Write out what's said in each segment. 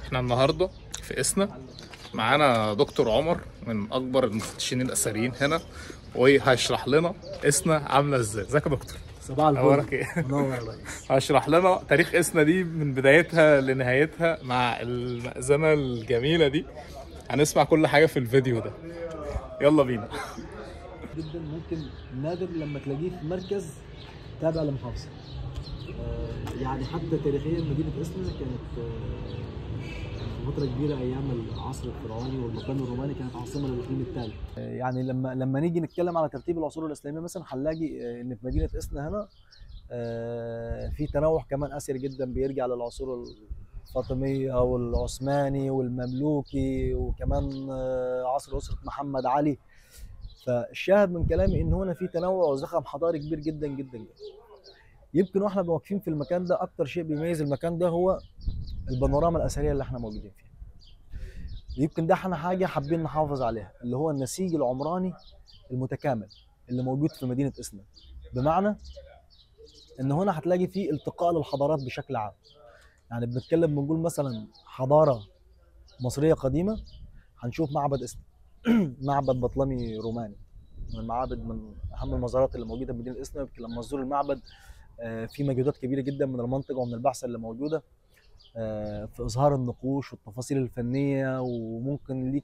احنا النهارده في اسنا معانا دكتور عمر من اكبر المفتشين الاثريين هنا، وهيشرح لنا اسنا عامله ازاي. ازيك يا دكتور؟ صباح الفل. اخبارك ايه؟ منور يا ريس. هشرح لنا تاريخ اسنا دي من بدايتها لنهايتها مع المأذنة الجميلة دي. هنسمع كل حاجة في الفيديو ده. يلا بينا. جدا ممكن نادر لما تلاقيه في مركز تابع لمحافظه. يعني حتى تاريخيا مدينه اسنا كانت في فتره كبيره ايام العصر الفرعوني والمقام الروماني كانت عاصمه للاقليم التالي. يعني لما نيجي نتكلم على ترتيب العصور الاسلاميه مثلا هنلاقي ان في مدينه اسنا هنا في تنوع كمان اثري جدا بيرجع للعصور الفاطميه والعثماني والمملوكي، وكمان عصر اسره محمد علي. فالشاهد من كلامي ان هنا في تنوع وزخم حضاري كبير جدا جدا جدا. يمكن واحنا واقفين في المكان ده اكتر شيء بيميز المكان ده هو البانوراما الاثريه اللي احنا موجودين فيها. يمكن ده احنا حاجه حابين نحافظ عليها، اللي هو النسيج العمراني المتكامل اللي موجود في مدينه اسنا. بمعنى ان هنا هتلاقي فيه التقاء للحضارات بشكل عام. يعني بنقول مثلا حضاره مصريه قديمه، هنشوف معبد اسنا معبد بطلمي روماني، من المعابد، من اهم المزارات اللي موجوده في مدينه اسنا. يمكن لما تزور المعبد في مجهودات كبيره جدا من المنطقه ومن البعثه اللي موجوده في اظهار النقوش والتفاصيل الفنيه، وممكن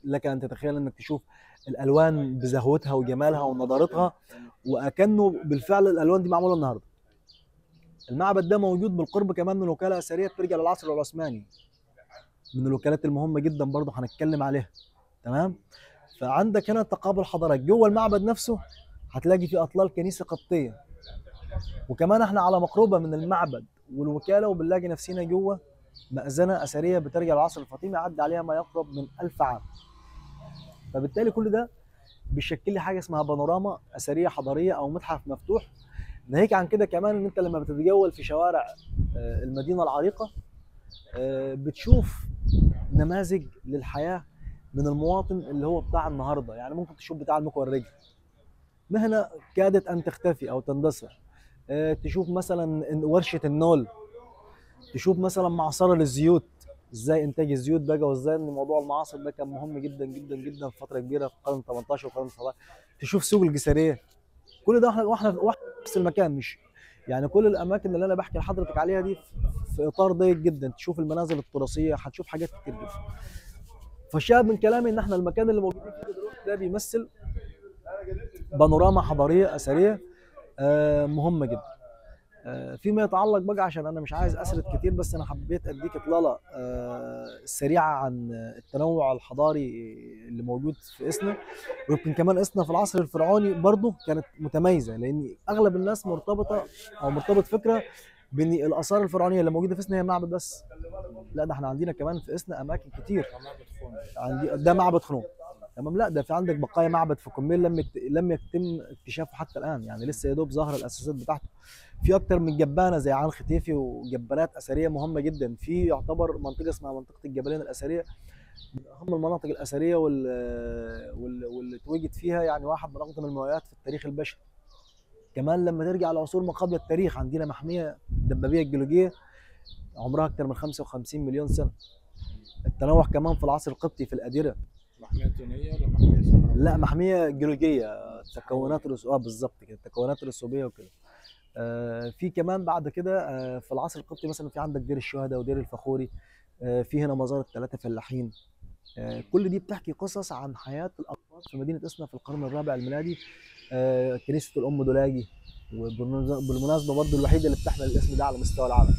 لك ان تتخيل انك تشوف الالوان بزهوتها وجمالها ونضارتها، وكانه بالفعل الالوان دي معموله النهارده. المعبد ده موجود بالقرب كمان من وكاله اثريه بترجع للعصر العثماني، من الوكالات المهمه جدا برضه هنتكلم عليها. تمام. فعندك هنا تقابل حضارات جوه المعبد نفسه، هتلاقي فيه اطلال كنيسه قبطيه، وكمان احنا على مقربه من المعبد والوكاله، وبنلاقي نفسنا جوه مأذنه اثريه بترجع للعصر الفاطمي عدى عليها ما يقرب من 1000 عام. فبالتالي كل ده بيشكل لي حاجه اسمها بانوراما اثريه حضاريه او متحف مفتوح. ناهيك عن كده كمان ان انت لما بتتجول في شوارع المدينه العريقه بتشوف نماذج للحياه من المواطن اللي هو بتاع النهارده. يعني ممكن تشوف بتاع المكوى الرجل، مهنه كادت ان تختفي او تندثر. تشوف مثلا ورشه النول، تشوف مثلا معصره للزيوت، ازاي انتاج الزيوت بقى، وازاي ان موضوع المعاصر ده كان مهم جدا جدا جدا في فتره كبيره في القرن 18 والقرن 19. تشوف سوق الجسريه. كل ده واحنا في نفس المكان. مش يعني كل الاماكن اللي انا بحكي لحضرتك عليها دي في اطار ضيق جدا. تشوف المنازل التراثيه، هتشوف حاجات كتير جدا. فالشاهد من كلامي ان احنا المكان اللي موجودين فيه دلوقتي ده بيمثل بانوراما حضاريه اثريه مهمه جدا. فيما يتعلق بقى، عشان انا مش عايز اسرد كتير، بس انا حبيت اديك اطلاله سريعه عن التنوع الحضاري اللي موجود في اسنا. ويمكن كمان اسنا في العصر الفرعوني برضه كانت متميزه، لان اغلب الناس مرتبطه او مرتبط فكره بان الاثار الفرعونيه اللي موجوده في اسنا هي معبد بس. لا، ده احنا عندنا كمان في اسنا اماكن كتير. عندي ده معبد خنوم. تمام. لا، ده في عندك بقايا معبد في كوميل لم يتم اكتشافه حتى الان، يعني لسه يا دوب ظاهر الاساسات بتاعته. في اكتر من جبانه زي عن ختيفي وجبانات اثريه مهمه جدا. في يعتبر منطقه اسمها منطقه الجبلين الاثريه، من اهم المناطق الاثريه واللي اتوجد فيها، يعني واحد من اقدم المومياوات في التاريخ البشري. كمان لما ترجع لعصور ما قبل التاريخ، عندنا محميه الدبابيه الجيولوجيه عمرها اكثر من 55 مليون سنه. التنوع كمان في العصر القبطي في الاديره. محمية دونية ولا محمية صحراوية؟ لا، محميه جيولوجيه. تكونات بالظبط كده، تكونات رسوبيه وكده. في كمان بعد كده في العصر القبطي مثلا في عندك دير الشهداء ودير الفخوري. في هنا مزار الثلاثه فلاحين. كل دي بتحكي قصص عن حياه الاقباط في مدينه اسنا في القرن الرابع الميلادي. كنيسه الام دولاجي، وبالمناسبه برضه الوحيده اللي بتحمل الاسم ده على مستوى العالم.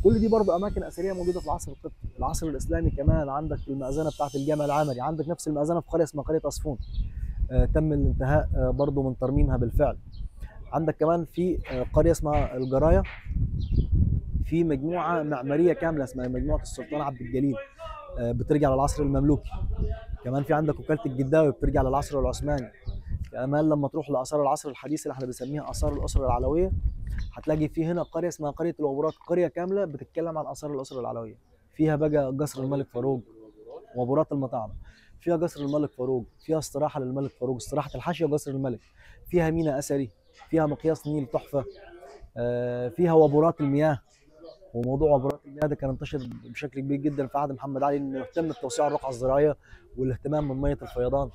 كل دي برضه اماكن اثريه موجوده في العصر القبطي. العصر الاسلامي كمان عندك المأذنه بتاعت الجامع العمري، عندك نفس المأذنه في قريه اسمها قريه عصفون. تم الانتهاء برضه من ترميمها بالفعل. عندك كمان في قريه اسمها الجرايه، في مجموعه معماريه كامله اسمها مجموعه السلطان عبد الجليل، بترجع للعصر المملوكي. كمان في عندك وكاله الجداوي بترجع للعصر العثماني. كمان لما تروح لاثار العصر الحديث اللي احنا بنسميها اثار الاسره العلويه، هتلاقي في هنا قريه اسمها قريه الوبرات، قريه كامله بتتكلم عن اثار الاسره العلويه. فيها بقى قصر الملك فاروق، وبرات المطاعم. فيها قصر الملك فاروق، فيها استراحه للملك فاروق، استراحه الحاشيه وقصر الملك. فيها ميناء اثري، فيها مقياس نيل تحفه. فيها وبرات المياه. وموضوع عبارات المياه ده كان انتشر بشكل كبير جدا في عهد محمد علي، انه يهتم بتوسيع الرقعه الزراعيه والاهتمام من ميه الفيضان.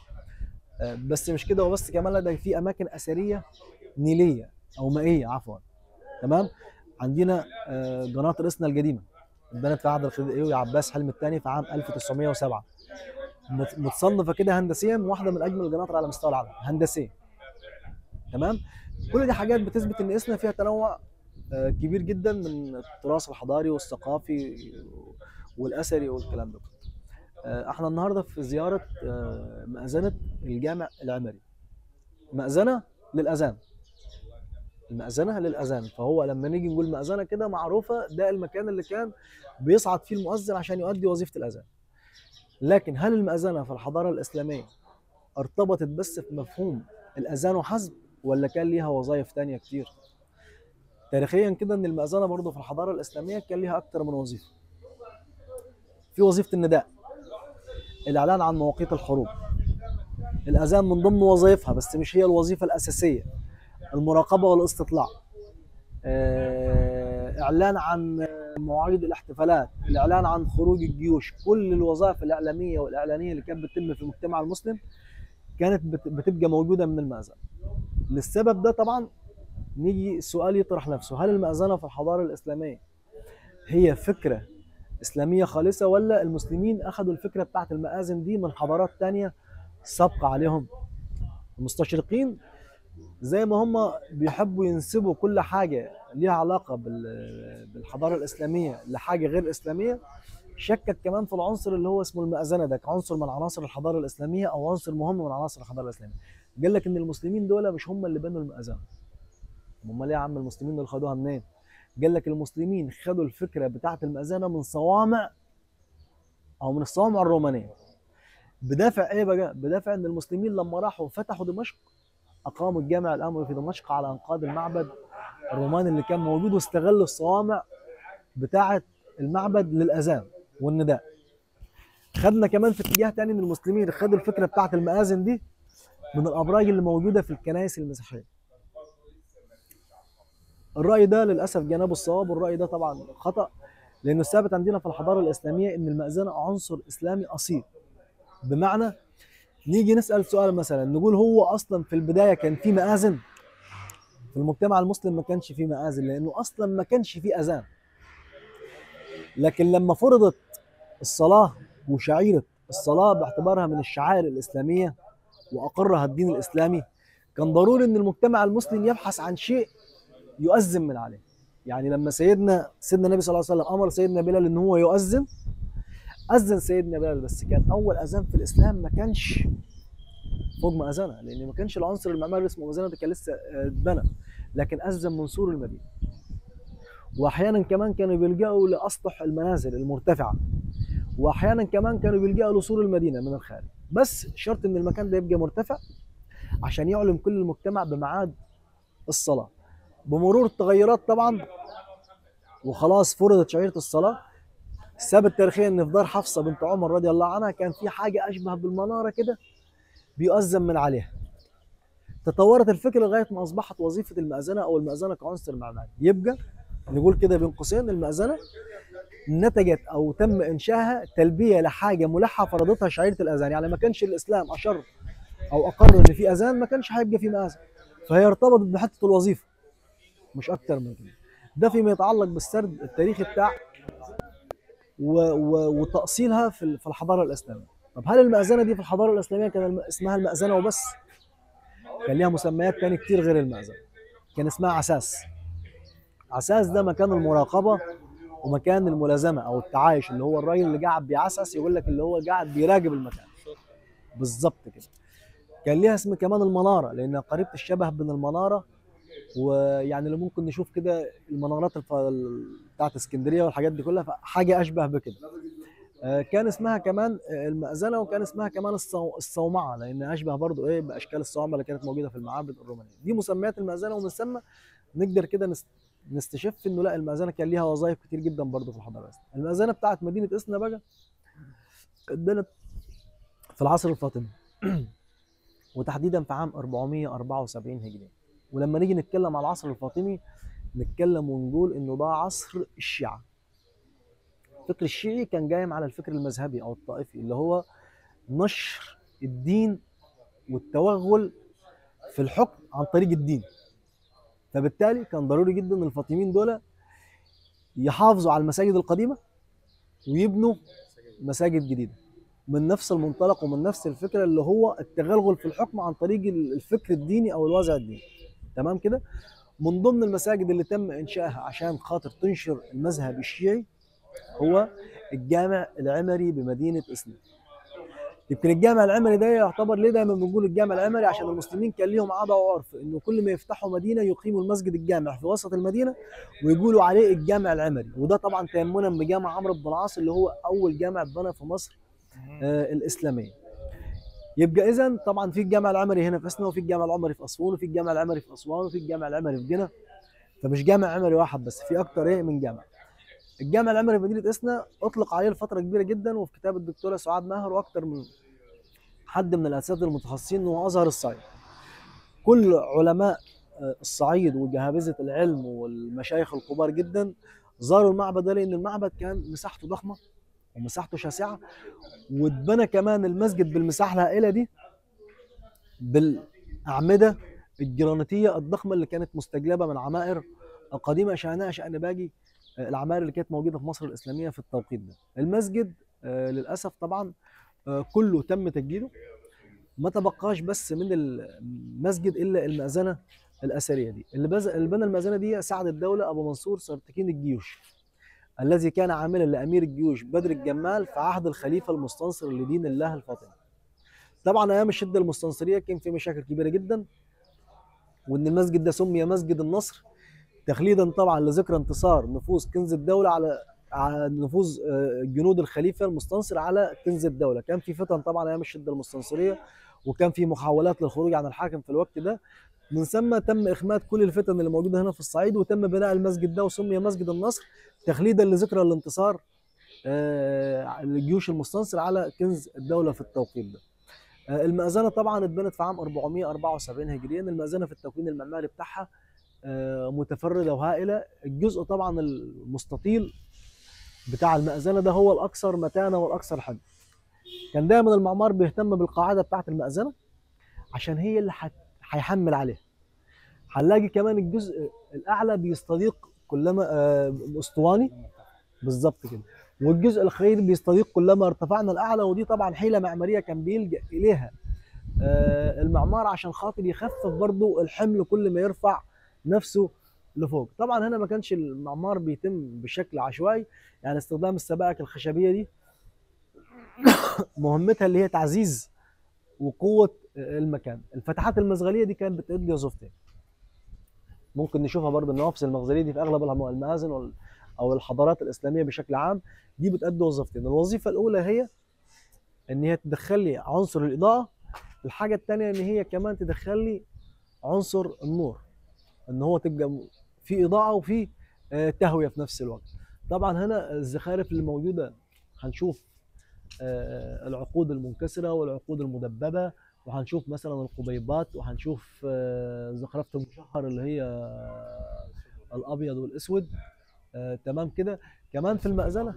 بس مش كده وبس، كمان لا ده في اماكن اثريه نيليه او مائيه عفوا. تمام. عندنا قناطر اسنا القديمه اتبنت في عهد الخديوي عباس حلمي الثاني في عام 1907، متصنفه كده هندسيا واحده من اجمل القناطر على مستوى العالم هندسيا. تمام. كل دي حاجات بتثبت ان اسنا فيها تنوع كبير جدا من التراث الحضاري والثقافي والاثري والكلام ده. احنا النهارده في زياره مأذنه الجامع العمري. مأذنه للاذان، المأذنه للاذان، فهو لما نيجي نقول مأذنه كده معروفه ده المكان اللي كان بيصعد فيه المؤذن عشان يؤدي وظيفه الاذان. لكن هل المأذنه في الحضاره الاسلاميه ارتبطت بس في مفهوم الاذان وحسب، ولا كان ليها وظائف تانية كتير؟ تاريخيا كده ان المأذنه برضه في الحضاره الاسلاميه كان ليها اكتر من وظيفه. في وظيفه النداء، الاعلان عن مواقيت الحروب. الاذان من ضمن وظائفها بس مش هي الوظيفه الاساسيه. المراقبه والاستطلاع، اعلان عن مواعيد الاحتفالات، الاعلان عن خروج الجيوش. كل الوظائف الاعلاميه والاعلانيه اللي كانت بتتم في المجتمع المسلم كانت بتبقى موجوده من المأذنه. للسبب ده طبعا نيجي السؤال يطرح نفسه، هل المأذنه في الحضاره الاسلاميه هي فكره اسلاميه خالصه، ولا المسلمين اخذوا الفكره بتاعت المآذن دي من حضارات تانية سابقه عليهم؟ المستشرقين زي ما هم بيحبوا ينسبوا كل حاجه ليها علاقه بالحضاره الاسلاميه لحاجه غير اسلاميه، شكك كمان في العنصر اللي هو اسمه المأذنه ده كعنصر من عناصر الحضاره الاسلاميه او عنصر مهم من عناصر الحضاره الاسلاميه. قال لك ان المسلمين دول مش هم اللي بنوا المأذنه. امال ايه يا عم المسلمين دول خدوها منين؟ قال لك المسلمين خدوا الفكره بتاعت المأذنه من صوامع او من الصوامع الرومانيه. بدافع ايه بقى؟ بدافع ان المسلمين لما راحوا فتحوا دمشق اقاموا الجامع الاموي في دمشق على انقاض المعبد الروماني اللي كان موجود، واستغلوا الصوامع بتاعه المعبد للاذان والنداء. خدنا كمان في اتجاه تاني ان المسلمين خدوا الفكره بتاعه المآذن دي من الابراج اللي موجوده في الكنائس المسيحيه. الراي ده للاسف جنبه الصواب، والراي ده طبعا خطا، لانه الثابت عندنا في الحضاره الاسلاميه ان المأذنه عنصر اسلامي اصيل. بمعنى نيجي نسال سؤال مثلا، نقول هو اصلا في البدايه كان في مآذن؟ في المجتمع المسلم ما كانش في مآذن، لانه اصلا ما كانش في اذان. لكن لما فرضت الصلاه وشعيره الصلاه باعتبارها من الشعائر الاسلاميه واقرها الدين الاسلامي، كان ضروري ان المجتمع المسلم يبحث عن شيء يؤذن من عليه. يعني لما سيدنا النبي صلى الله عليه وسلم امر سيدنا بلال ان هو يؤذن، اذن سيدنا بلال، بس كان اول اذان في الاسلام ما كانش فوق مأذنه، لان ما كانش العنصر المعماري اللي اسمه مأذنه ده كان لسه اتبنى، لكن اذن من سور المدينه. واحيانا كمان كانوا بيلجأوا لاسطح المنازل المرتفعه، واحيانا كمان كانوا بيلجأوا لسور المدينه من الخارج، بس شرط ان المكان ده يبقى مرتفع عشان يعلم كل المجتمع بميعاد الصلاه. بمرور التغيرات طبعا وخلاص فرضت شعيره الصلاه، ثابت تاريخيا ان في دار حفصه بنت عمر رضي الله عنها كان في حاجه اشبه بالمناره كده بيؤذن من عليها. تطورت الفكره لغايه ما اصبحت وظيفه المأذنه او المأذنه كعنصر معماري. يبقى نقول كده بين قوسين المأذنه نتجت او تم انشائها تلبيه لحاجه ملحه فرضتها شعيره الاذان. يعني ما كانش الاسلام اشر او اقر ان في اذان ما كانش هيبقى في مآذن، فهي ارتبطت بحته الوظيفه مش اكتر من كده. ده فيما يتعلق بالسرد التاريخي بتاع وتأصيلها في الحضاره الاسلاميه. طب هل المأذنه دي في الحضاره الاسلاميه كان اسمها المأذنه وبس؟ كان ليها مسميات تاني كتير غير المأذنه. كان اسمها عساس. عساس ده مكان المراقبه ومكان الملازمه او التعايش، اللي هو الراجل اللي قاعد بيعسس يقول لك اللي هو قاعد بيراقب المكان بالظبط كده. كان ليها اسم كمان المناره لانها قريبه الشبه بين المناره ويعني اللي ممكن نشوف كده المنارات بتاعت اسكندريه والحاجات دي كلها، فحاجه اشبه بكده. كان اسمها كمان المأذنه، وكان اسمها كمان الصومعه لان اشبه برضو ايه باشكال الصوامع اللي كانت موجوده في المعابد الرومانيه. دي مسميات المأذنه، ومن ثم نقدر كده نستشف انه لا المأذنه كان ليها وظائف كتير جدا برضو في الحضاره الاسلاميه. المأذنه بتاعت مدينه اسنا بقى اتبنت في العصر الفاطمي وتحديدا في عام 474 هجري. ولما نيجي نتكلم على العصر الفاطمي نتكلم ونقول انه ده عصر الشيعة. الفكر الشيعي كان قايم على الفكر المذهبي او الطائفي، اللي هو نشر الدين والتوغل في الحكم عن طريق الدين. فبالتالي كان ضروري جدا ان الفاطميين دول يحافظوا على المساجد القديمه ويبنوا مساجد جديده من نفس المنطلق ومن نفس الفكره، اللي هو التغلغل في الحكم عن طريق الفكر الديني او الوازع الديني. تمام كده. من ضمن المساجد اللي تم انشائها عشان خاطر تنشر المذهب الشيعي هو الجامع العمري بمدينه اسنا. يمكن الجامع العمري ده يعتبر، ليه دايما بنقول الجامع العمري؟ عشان المسلمين كان ليهم عاده وعرف انه كل ما يفتحوا مدينه يقيموا المسجد الجامع في وسط المدينه ويقولوا عليه الجامع العمري، وده طبعا تيمنا بجامع عمرو بن العاص اللي هو اول جامع اتبنى في مصر الاسلاميه. يبقى اذا طبعا في الجامع العمري هنا في اسنا، وفي الجامع العمري في اسوان، وفي الجامع العمري في اسوان، وفي الجامع العمري في جنة. فمش جامع عمري واحد بس، في اكتر من جامع. الجامع العمري في مدينه اسنا اطلق عليه لفتره كبيره جدا، وفي كتاب الدكتوره سعاد ماهر واكثر من حد من الاساتذه المتخصصين انه ازهر الصعيد. كل علماء الصعيد وجهابذه العلم والمشايخ الكبار جدا زاروا المعبد ده، لان المعبد كان مساحته ضخمه ومساحته شاسعه، واتبنى كمان المسجد بالمساحه الهائله دي بالاعمده الجرانيتيه الضخمه اللي كانت مستجلبه من عمائر قديمه شانها شان باقي العمائر اللي كانت موجوده في مصر الاسلاميه في التوقيت ده. المسجد للاسف طبعا كله تم تجديده، ما تبقاش بس من المسجد الا المأذنه الاثريه دي. اللي بنى المأذنه دي سعد الدوله ابو منصور سرتكين الجيوش، الذي كان عاملا لامير الجيوش بدر الجمال في عهد الخليفه المستنصر لدين الله الفاطمي. طبعا ايام الشده المستنصريه كان في مشاكل كبيره جدا، وان المسجد ده سمي مسجد النصر تخليدا طبعا لذكرى انتصار نفوذ كنز الدوله على نفوذ جنود الخليفه المستنصر على كنز الدوله. كان في فتن طبعا ايام الشده المستنصريه، وكان في محاولات للخروج عن الحاكم في الوقت ده. من ثم تم اخماد كل الفتن اللي موجوده هنا في الصعيد، وتم بناء المسجد ده وسمي مسجد النصر تخليدا لذكرى الانتصار الجيوش المستنصر على كنز الدوله في التوقيت ده. المأذنه طبعا اتبنت في عام 474 هجريا. المأذنه في التكوين المعماري بتاعها متفرده وهائله. الجزء طبعا المستطيل بتاع المأذنه ده هو الاكثر متانه والاكثر حجم. كان دايما المعمار بيهتم بالقاعده بتاعه المأذنه عشان هي اللي هيحمل عليها. هنلاقي كمان الجزء الاعلى بيستضيق كلما اسطواني بالظبط كده، والجزء الاخير بيستضيق كلما ارتفعنا الاعلى. ودي طبعا حيله معماريه كان بيلجأ اليها المعمار عشان خاطر يخفف برضو الحمل كل ما يرفع نفسه لفوق. طبعا هنا ما كانش المعمار بيتم بشكل عشوائي، يعني استخدام السبائك الخشبيه دي مهمتها اللي هي تعزيز وقوه المكان. الفتحات المزغليه دي كانت بتأدي وظيفتين، ممكن نشوفها برضه النوافذ المغزليه دي في اغلب المآذن او الحضارات الاسلاميه بشكل عام. دي بتأدي وظيفتين، الوظيفه الاولى هي ان هي تدخل لي عنصر الاضاءه، الحاجه الثانيه ان هي كمان تدخل لي عنصر النور، ان هو تبقى في اضاءه وفي تهويه في نفس الوقت. طبعا هنا الزخارف اللي موجوده هنشوف العقود المنكسره والعقود المدببه، وهنشوف مثلا القبيبات، وهنشوف زخرفه المشهر اللي هي الابيض والاسود. تمام كده. كمان في المأذنه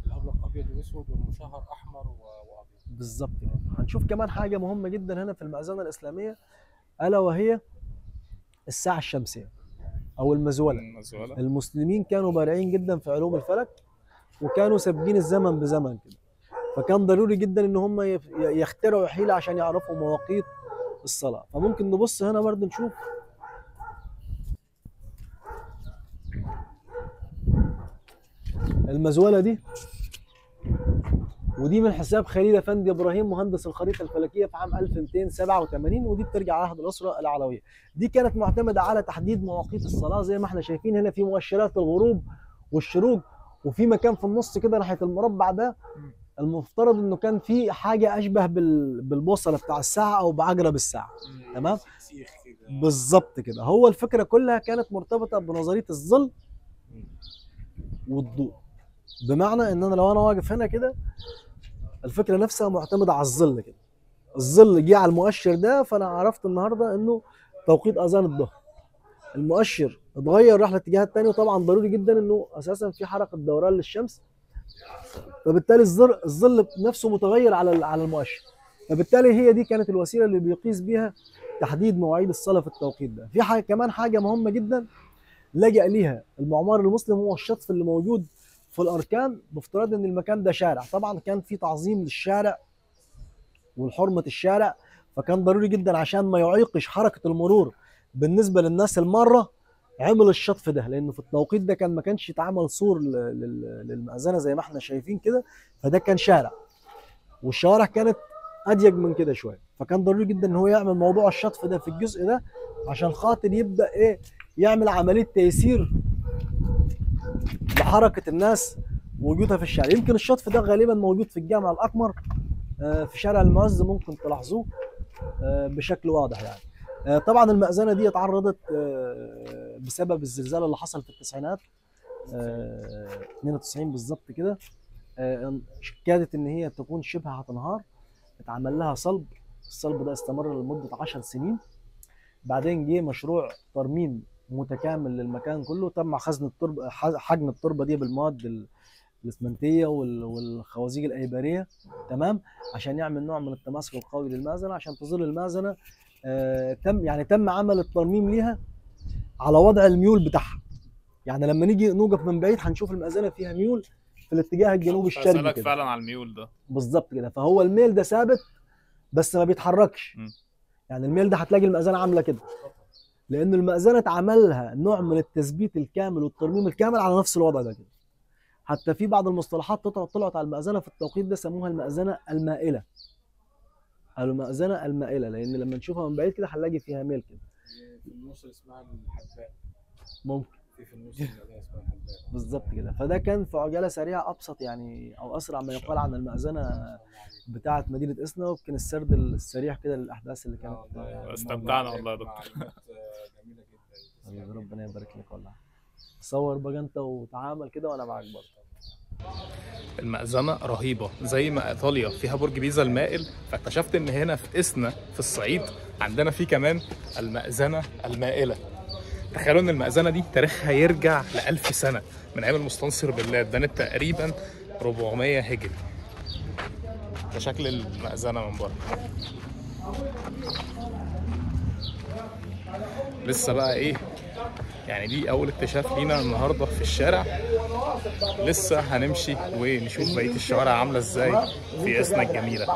الابلق ابيض واسود، والمشهر احمر وابيض. بالظبط كده. هنشوف كمان حاجه مهمه جدا هنا في المأذنه الاسلاميه، الا وهي الساعه الشمسيه او المزوله. المسلمين كانوا بارعين جدا في علوم الفلك، وكانوا سابقين الزمن بزمن كده، فكان ضروري جدا ان هم يخترعوا حيله عشان يعرفوا مواقيت الصلاه. فممكن نبص هنا برضه نشوف المزوله دي، ودي من حساب خليل افندي ابراهيم مهندس الخريطه الفلكيه في عام 1287، ودي بترجع عهد الاسره العلويه. دي كانت معتمده على تحديد مواقيت الصلاه زي ما احنا شايفين هنا في مؤشرات الغروب والشروق، وفي مكان في النص كده ناحيه المربع ده المفترض انه كان في حاجه اشبه بالبوصله بتاع الساعه او بعقرب الساعه. تمام بالظبط كده. هو الفكره كلها كانت مرتبطه بنظريه الظل والضوء، بمعنى ان انا لو انا واقف هنا كده الفكره نفسها معتمده على الظل كده. الظل جه على المؤشر ده، فانا عرفت النهارده انه توقيت اذان الظهر المؤشر اتغير راح لاتجاه الثاني، وطبعا ضروري جدا انه اساسا في حركه دوران للشمس، فبالتالي الظل نفسه متغير على المؤشر، فبالتالي هي دي كانت الوسيله اللي بيقيس بيها تحديد مواعيد الصلاه في التوقيت ده. في حاجه كمان، حاجه مهمه جدا لجأ ليها المعمار المسلم، هو الشطف اللي موجود في الاركان، بافتراض ان المكان ده شارع. طبعا كان في تعظيم للشارع والحرمه الشارع، فكان ضروري جدا عشان ما يعيقش حركه المرور بالنسبه للناس الماره عمل الشطف ده، لانه في التوقيت ده ما كانش يتعمل سور للمأذنه زي ما احنا شايفين كده، فده كان شارع والشوارع كانت اضيق من كده شويه، فكان ضروري جدا ان هو يعمل موضوع الشطف ده في الجزء ده عشان خاطر يبدا يعمل عمليه تيسير لحركه الناس وجودها في الشارع. يمكن الشطف ده غالبا موجود في الجامع الاقمر في شارع المعز، ممكن تلاحظوه بشكل واضح يعني. طبعا المأذنه دي اتعرضت بسبب الزلزال اللي حصل في التسعينات 92 بالظبط كده، كادت ان هي تكون شبه هتنهار، اتعمل لها صلب، الصلب ده استمر لمده 10 سنين. بعدين جه مشروع ترميم متكامل للمكان كله، تم خزن التربه، حجم التربه دي بالمواد الاسمنتيه والخوازيق الايباريه، تمام، عشان يعمل نوع من التماسك القوي للمأذنه عشان تظل المأذنه تم عمل الترميم ليها على وضع الميول بتاعها. يعني لما نيجي نوقف من بعيد هنشوف المأذنه فيها ميول في الاتجاه الجنوبي الشرقي كده. فعلا على الميول ده بالظبط كده، فهو الميل ده ثابت بس ما بيتحركش. يعني الميل ده هتلاقي المأذنه عامله كده، لأن المأذنه اتعمل لها نوع من التثبيت الكامل والترميم الكامل على نفس الوضع ده كده. حتى في بعض المصطلحات طلعت على المأذنه في التوقيت ده سموها المأذنه المائله. المأذنه المائله لأن لما نشوفها من بعيد كده هنلاقي فيها ميل كده. في النص اسمها الحباء. ممكن. في النص اسمها الحباء. بالظبط كده، فده كان في عجاله سريعه ابسط يعني او اسرع ما يقال عن المأذنه بتاعه مدينه اسنا، ويمكن السرد السريع كده للاحداث اللي كانت. استمتعنا والله يا دكتور. جميله جدا. ربنا يبارك لك والله. صور بقى انت وتعامل كده وانا معاك برضه. المأذنة رهيبة، زي ما ايطاليا فيها برج بيزا المائل، فاكتشفت ان هنا في اسنا في الصعيد عندنا في كمان المأذنة المائلة. تخيلوا ان المأذنة دي تاريخها يرجع ل1000 سنة من ايام المستنصر بالله، اتبنت تقريبا 400 هجري. ده شكل المأذنة من بره. لسه بقى ايه يعني، دي اول اكتشاف لينا النهارده في الشارع، لسه هنمشي ونشوف بقيه الشوارع عامله ازاي في اسنا الجميله.